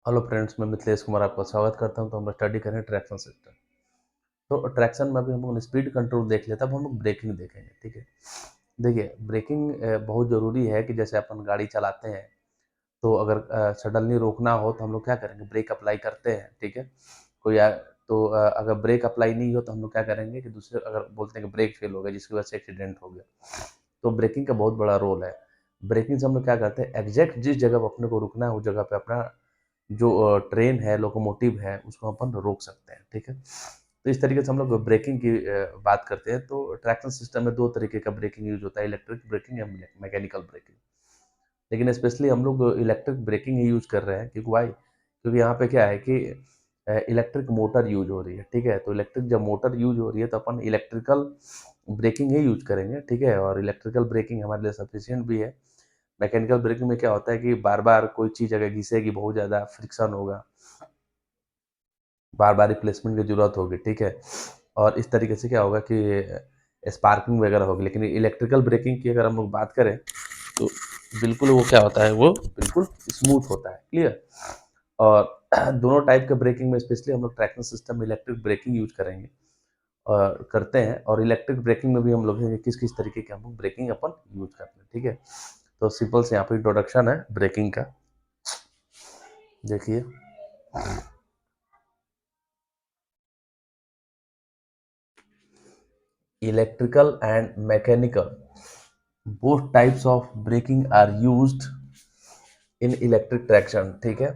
Hello friends, मैं मिथिलेश कुमार आपका स्वागत करता हूं। तो हम लोग स्टडी करें ट्रैक्शन सिस्टम। तो ट्रैक्शन में अभी हम लोग स्पीड कंट्रोल देख लेते हैं, अब हम लोग ब्रेकिंग देखेंगे। ठीक है, देखिए ब्रेकिंग बहुत ज़रूरी है कि जैसे अपन गाड़ी चलाते हैं तो अगर सडनली रोकना हो तो हम लोग क्या करेंगे, ब्रेक अप्लाई करते हैं। ठीक है, कोई तो अगर ब्रेक अप्लाई नहीं हो तो हम लोग क्या करेंगे कि दूसरे, अगर बोलते हैं कि ब्रेक फेल हो गया जिसकी वजह से एक्सीडेंट हो गया, तो ब्रेकिंग का बहुत बड़ा रोल है। ब्रेकिंग से हम लोग क्या करते हैं, एग्जैक्ट जिस जगह पर अपने को रुकना है उस जगह पे अपना जो ट्रेन है, लोकोमोटिव है, उसको अपन रोक सकते हैं। ठीक है, तो इस तरीके से हम लोग ब्रेकिंग की बात करते हैं। तो ट्रैक्शन सिस्टम में दो तरीके का ब्रेकिंग यूज होता है, इलेक्ट्रिक ब्रेकिंग या मैकेनिकल ब्रेकिंग। लेकिन स्पेशली हम लोग इलेक्ट्रिक ब्रेकिंग ही यूज कर रहे हैं, क्योंकि वाई, क्योंकि यहाँ पे क्या है कि इलेक्ट्रिक मोटर यूज हो रही है। ठीक है, तो इलेक्ट्रिक जब मोटर यूज हो रही है तो अपन इलेक्ट्रिकल ब्रेकिंग ही यूज करेंगे। ठीक है, और इलेक्ट्रिकल ब्रेकिंग हमारे लिए सफिशियंट भी है। मैकेनिकल ब्रेकिंग में क्या होता है कि बार बार कोई चीज़ अगर घिसेगी, बहुत ज़्यादा फ्रिक्शन होगा, बार बार रिप्लेसमेंट की जरूरत होगी। ठीक है, और इस तरीके से क्या होगा कि स्पार्किंग वगैरह होगी। लेकिन इलेक्ट्रिकल ब्रेकिंग की अगर हम लोग बात करें तो बिल्कुल वो क्या होता है, वो बिल्कुल स्मूथ होता है। क्लियर। और दोनों टाइप के ब्रेकिंग में स्पेशली हम लोग ट्रैक्शन सिस्टम में इलेक्ट्रिक ब्रेकिंग यूज करेंगे और करते हैं। और इलेक्ट्रिक ब्रेकिंग में भी हम लोग किस किस तरीके के हम लोग ब्रेकिंग अपन यूज करते हैं। ठीक है, तो सिंपल से यहाँ पर इंट्रोडक्शन है ब्रेकिंग का। देखिए, electrical and mechanical both types of braking are used in electric traction। ठीक है,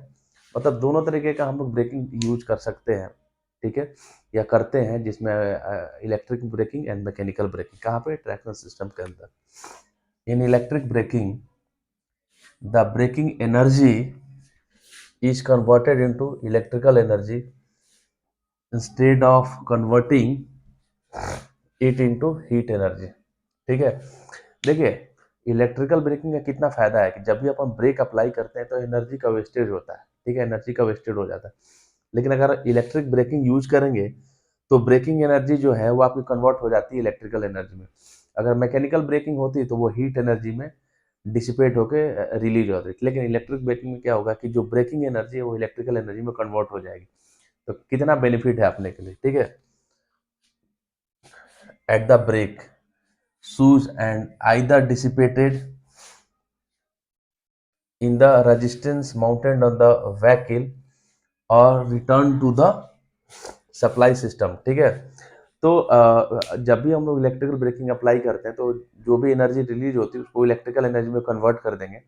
मतलब दोनों तरीके का हम लोग ब्रेकिंग यूज कर सकते हैं। ठीक है, या करते हैं, जिसमें electric braking and mechanical braking. कहाँ पे, ट्रैक्शन सिस्टम के अंदर। In electric braking the braking energy is converted into electrical energy instead of converting it into heat energy। ठीक है, देखिए इलेक्ट्रिकल ब्रेकिंग का कितना फायदा है कि जब भी अपन ब्रेक अप्लाई करते हैं तो एनर्जी का वेस्टेज होता है। ठीक है, एनर्जी का वेस्टेज हो जाता है। लेकिन अगर इलेक्ट्रिक ब्रेकिंग यूज करेंगे तो ब्रेकिंग एनर्जी जो है वो आपकी कन्वर्ट हो जाती है इलेक्ट्रिकल एनर्जी में। अगर मैकेनिकल ब्रेकिंग होती तो वो हीट एनर्जी में डिसिपेट होकर रिलीज होती। लेकिन इलेक्ट्रिक ब्रेकिंग में क्या होगा कि जो ब्रेकिंग एनर्जी है वो इलेक्ट्रिकल एनर्जी में कन्वर्ट हो जाएगी। तो कितना बेनिफिट है अपने के लिए। ठीक है, at the brake shoes and either dissipated in the resistance mounted on the vehicle or returned to the supply system। ठीक है, तो जब भी हम लोग इलेक्ट्रिकल ब्रेकिंग अप्लाई करते हैं तो जो भी एनर्जी रिलीज होती है उसको इलेक्ट्रिकल एनर्जी में कन्वर्ट कर देंगे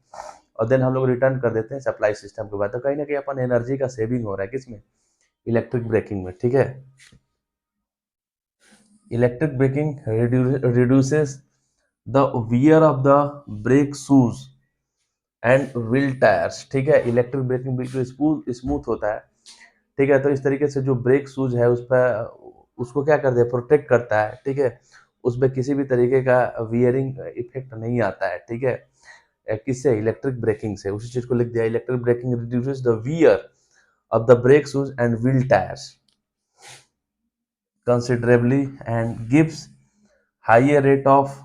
और देन हम लोग रिटर्न कर देते हैं सप्लाई सिस्टम के बाद। तो कहीं ना कहीं अपन एनर्जी का सेविंग हो रहा है किसमें, इलेक्ट्रिक ब्रेकिंग में। ठीक है, electric braking reduces the wear of the brake shoes and wheel tyres. ठीक है, इलेक्ट्रिक ब्रेकिंग बिल्कुल स्मूथ होता है। ठीक है, तो इस तरीके से जो ब्रेक शूज है उस पर, उसको क्या करते हैं, प्रोटेक्ट करता है। ठीक है, उसमें किसी भी तरीके का वियरिंग इफेक्ट नहीं आता है। ठीक है, किससे, इलेक्ट्रिक ब्रेकिंग से। उसी चीज को लिख दिया, electric braking reduces the wear of the brake shoes and wheel tyres considerably and gives higher rate of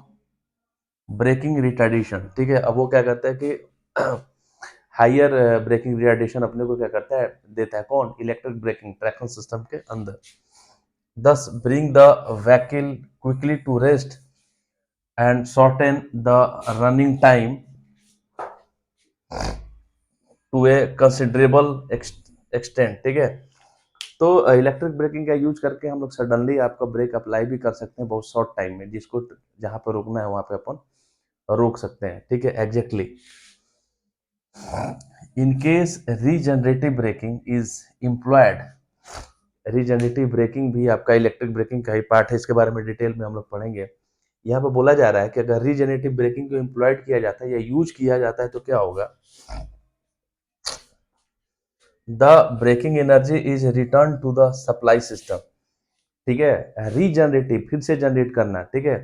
braking retardation. ठीक है, अब वो क्या करता है कि हायर ब्रेकिंग रिटार्डेशन अपने को क्या करता है, देता है। कौन, इलेक्ट्रिक ब्रेकिंग ट्रैक्शन सिस्टम के अंदर। thus bring the vehicle quickly to rest and shorten the running time to a considerable extent। ठीक है, तो इलेक्ट्रिक ब्रेकिंग का यूज करके हम लोग सडनली आपका ब्रेक अप्लाई भी कर सकते हैं बहुत शॉर्ट टाइम में, जिसको जहां पर रोकना है वहां पे अपन रोक सकते हैं। ठीक है, exactly. In case regenerative braking is employed, regenerative braking भी आपका इलेक्ट्रिक ब्रेकिंग का ही पार्ट है। इसके बारे में डिटेल में हम लोग पढ़ेंगे। यहाँ पे बोला जा रहा है कि अगर रीजनरेटिव ब्रेकिंग को एम्प्लॉयड किया जाता है या यूज किया जाता है तो क्या होगा, the braking energy is return to the supply system. ठीक है, रीजनरेटिव फिर से जनरेट करना। ठीक है,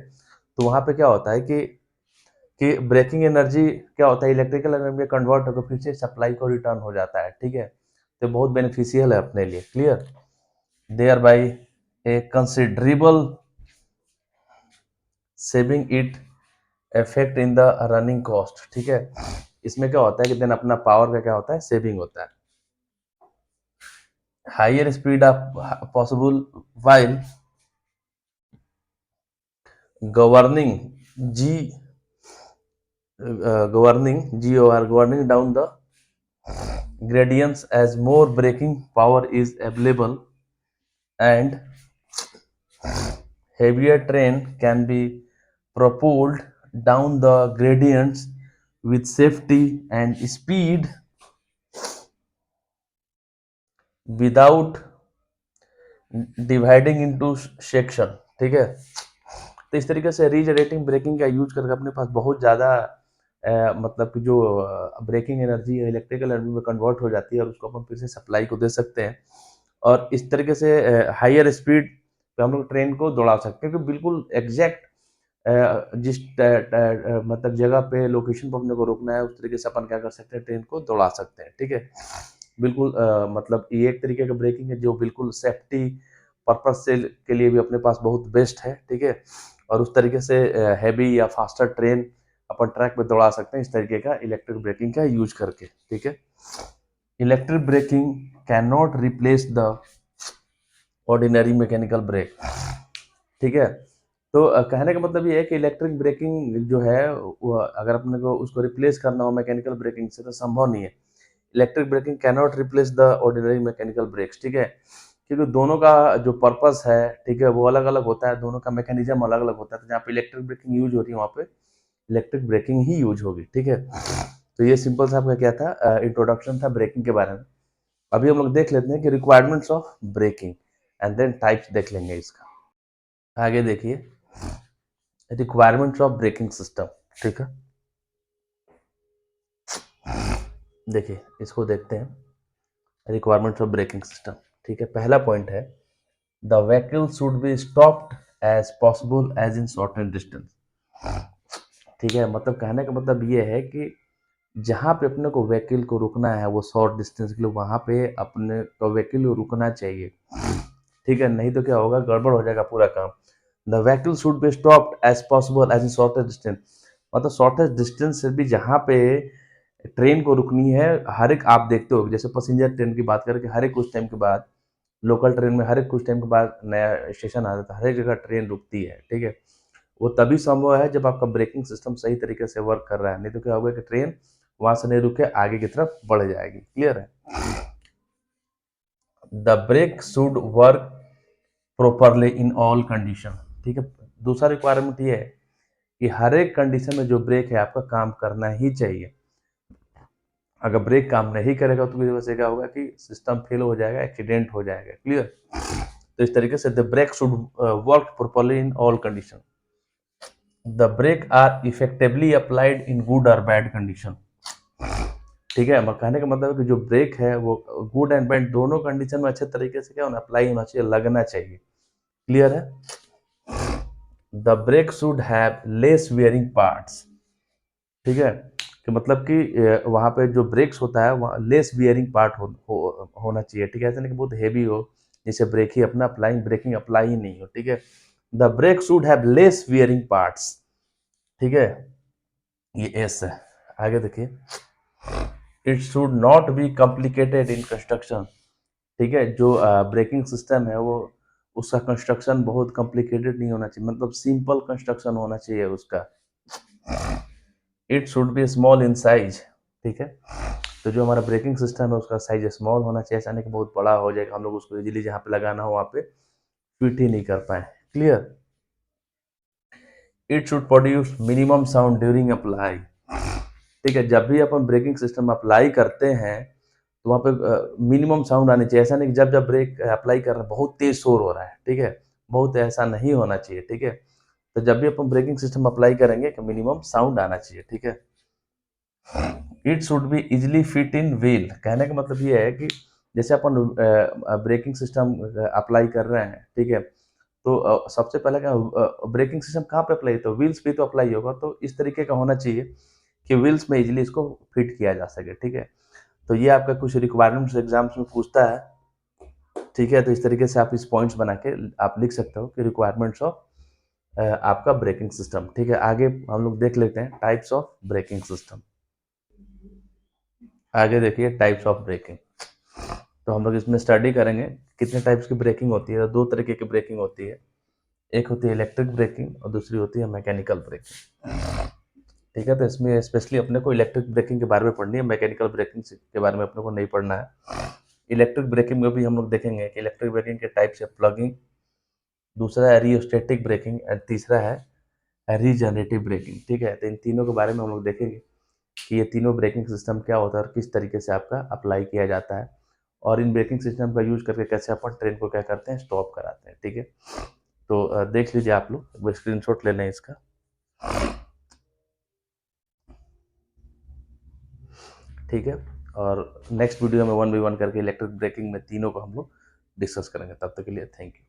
तो वहां पे क्या होता है कि ब्रेकिंग एनर्जी क्या होता है, इलेक्ट्रिकल एनर्जी में कन्वर्ट होकर फिर से सप्लाई को रिटर्न हो जाता है। ठीक है, तो बहुत बेनिफिशियल है अपने लिए। Clear, thereby a considerable saving it effect in the running cost. ठीक है, इसमें क्या होता है कि देन अपना पावर का क्या होता है, सेविंग होता है। Higher speed of possible while governing जी governing down the gradients as more braking power is available, and heavier train can be propelled down the gradients with safety and speed without dividing into section। ठीक है, तो इस तरीके से regenerating breaking का use करके अपने पास बहुत ज़्यादा मतलब कि जो ब्रेकिंग एनर्जी है इलेक्ट्रिकल एनर्जी में कन्वर्ट हो जाती है और उसको अपन फिर से सप्लाई को दे सकते हैं और इस तरीके से हायर स्पीड पे हम लोग ट्रेन को दौड़ा सकते हैं, क्योंकि बिल्कुल एग्जैक्ट जिस मतलब जगह पे लोकेशन पर अपने को रोकना है उस तरीके से अपन क्या कर सकते हैं, ट्रेन को दौड़ा सकते हैं। ठीक है, बिल्कुल मतलब ये एक तरीके का ब्रेकिंग है जो बिल्कुल सेफ्टी पर्पज से के लिए भी अपने पास बहुत बेस्ट है। ठीक है, और उस तरीके से हैवी या फास्टर ट्रेन अपन ट्रैक पे दौड़ा सकते हैं इस तरीके का इलेक्ट्रिक ब्रेकिंग का यूज करके। ठीक है, electric braking can not replace the ordinary mechanical brake. ठीक है, तो कहने का मतलब ये है कि इलेक्ट्रिक ब्रेकिंग जो है वो अगर अपने को उसको रिप्लेस करना हो मैकेनिकल ब्रेकिंग से तो संभव नहीं है। Electric braking can not replace the ordinary mechanical brakes. ठीक है, क्योंकि दोनों का जो पर्पस है, ठीक है, वो अलग अलग होता है, दोनों का मैकेनिज्म अलग अलग होता है। तो जहाँ पे इलेक्ट्रिक ब्रेकिंग यूज हो रही है वहाँ पे इलेक्ट्रिक ब्रेकिंग ही यूज होगी। ठीक है, तो ये सिंपल सा आपका क्या था, इंट्रोडक्शन था ब्रेकिंग के बारे में। अभी हम लोग देख लेते हैं कि requirements of braking and then types देख लेंगे इसका। आगे देखिए रिक्वायरमेंट्स ऑफ ब्रेकिंग सिस्टम। ठीक है, देखिए इसको देखते हैं रिक्वायरमेंट्स ऑफ ब्रेकिंग सिस्टम। ठीक है, पहला पॉइंट है the vehicle should be stopped as possible as in shortest distance. ठीक है, मतलब कहने का मतलब ये है कि जहाँ पे अपने को व्हीकल को रुकना है वो शॉर्ट डिस्टेंस के लिए वहाँ पे अपने को व्हीकल को रुकना चाहिए। ठीक है, नहीं तो क्या होगा, गड़बड़ हो जाएगा पूरा काम। The vehicle should be stopped as possible as in shortest distance, मतलब शॉर्टेस्ट डिस्टेंस से भी जहाँ पे ट्रेन को रुकनी है। हर एक आप देखते हो जैसे पैसेंजर ट्रेन की बात करें कि हर एक कुछ टाइम के बाद लोकल ट्रेन में हर एक कुछ टाइम के बाद नया स्टेशन आ जाता है, हर एक जगह ट्रेन रुकती है। ठीक है, वो तभी संभव है जब आपका ब्रेकिंग सिस्टम सही तरीके से वर्क कर रहा है, नहीं तो क्या होगा कि ट्रेन वहां से नहीं रुक के आगे की तरफ बढ़ जाएगी। क्लियर है, the brake should work properly in all condition. ठीक है, दूसरा रिक्वायरमेंट ये है कि हर एक कंडीशन में जो ब्रेक है आपका काम करना ही चाहिए। अगर ब्रेक काम नहीं करेगा तो उसकी वजह से क्या होगा कि सिस्टम फेल हो जाएगा, एक्सीडेंट हो जाएगा। क्लियर, तो इस तरीके से the brake should work properly in all condition. The brake are effectively applied in good और बैड कंडीशन। ठीक है, कहने का मतलब है कि जो ब्रेक है वो गुड एंड बैड दोनों कंडीशन में अच्छे तरीके से क्या होना, अप्लाई होना चाहिए, लगना चाहिए। क्लियर है, the brake should have less wearing parts. ठीक है, कि मतलब कि वहाँ पे जो ब्रेक्स होता है वहाँ लेस वियरिंग पार्ट होना चाहिए। ठीक है, ऐसा नहीं कि बहुत हेवी हो जिससे ब्रेक ही अपना अप्लाई ब्रेकिंग अप्लाई ही नहीं हो। ठीक है, the brake should have less wearing parts. ठीक है, ये एस है। आगे देखिए it should not be complicated in construction. ठीक है, जो ब्रेकिंग सिस्टम है वो उसका कंस्ट्रक्शन बहुत कॉम्प्लिकेटेड नहीं होना चाहिए, मतलब सिंपल कंस्ट्रक्शन होना चाहिए उसका। It should be small in size. ठीक है, तो जो हमारा ब्रेकिंग सिस्टम है उसका साइज स्मॉल होना चाहिए, ऐसा नहीं कि बहुत बड़ा हो जाएगा, हम लोग उसको इजीली जहाँ पे लगाना हो वहाँ पे फिट ही नहीं कर पाए। Clear, it should produce minimum sound during apply. ठीक है, जब भी अपन ब्रेकिंग सिस्टम अप्लाई करते हैं तो वहाँ पे मिनिमम साउंड आनी चाहिए, ऐसा नहीं कि जब जब ब्रेक अप्लाई कर रहे हैं बहुत तेज शोर हो रहा है। ठीक है, बहुत ऐसा नहीं होना चाहिए। ठीक है, तो जब भी अपन ब्रेकिंग सिस्टम अप्लाई करेंगे तो मिनिमम साउंड आना चाहिए। ठीक है, it should be easily fit in wheel. कहने का मतलब ये है कि जैसे अपन ब्रेकिंग सिस्टम अप्लाई कर रहे हैं, ठीक है, तो सबसे पहले क्या ब्रेकिंग सिस्टम कहाँ पे अप्लाई, तो व्हील्स पे तो अप्लाई होगा, तो इस तरीके का होना चाहिए कि व्हील्स में इजिली इसको फिट किया जा सके। ठीक है, तो ये आपका कुछ रिक्वायरमेंट्स एग्जाम्स में पूछता है। ठीक है, तो इस तरीके से आप इस पॉइंट्स बना के आप लिख सकते हो कि रिक्वायरमेंट्स ऑफ आपका ब्रेकिंग सिस्टम। ठीक है, आगे हम लोग देख लेते हैं टाइप्स ऑफ ब्रेकिंग सिस्टम। आगे देखिए टाइप्स ऑफ ब्रेकिंग। तो हम लोग इसमें स्टडी करेंगे कितने टाइप्स की ब्रेकिंग होती है। दो तरीके की ब्रेकिंग होती है, एक होती है इलेक्ट्रिक ब्रेकिंग और दूसरी होती है मैकेनिकल ब्रेकिंग। ठीक है, तो इसमें स्पेशली अपने को इलेक्ट्रिक ब्रेकिंग के बारे में पढ़नी है, मैकेनिकल ब्रेकिंग के बारे में अपने को नहीं पढ़ना है। इलेक्ट्रिक ब्रेकिंग में भी हम लोग देखेंगे कि इलेक्ट्रिक ब्रेकिंग के टाइप्स है प्लगिंग, दूसरा है रियोस्टेटिक ब्रेकिंग और तीसरा है रीजनरेटिव ब्रेकिंग। ठीक है, तो इन तीनों के बारे में हम लोग देखेंगे कि ये तीनों ब्रेकिंग सिस्टम क्या होता है और किस तरीके से आपका अप्लाई किया जाता है, और इन ब्रेकिंग सिस्टम का यूज करके कैसे अपन ट्रेन को क्या करते हैं, स्टॉप कराते हैं। ठीक है, तो देख लीजिए आप लोग, स्क्रीनशॉट ले लें इसका। ठीक है, और नेक्स्ट वीडियो में 1 by 1 करके इलेक्ट्रिक ब्रेकिंग में तीनों को हम लोग डिस्कस करेंगे। तब तक के लिए थैंक यू।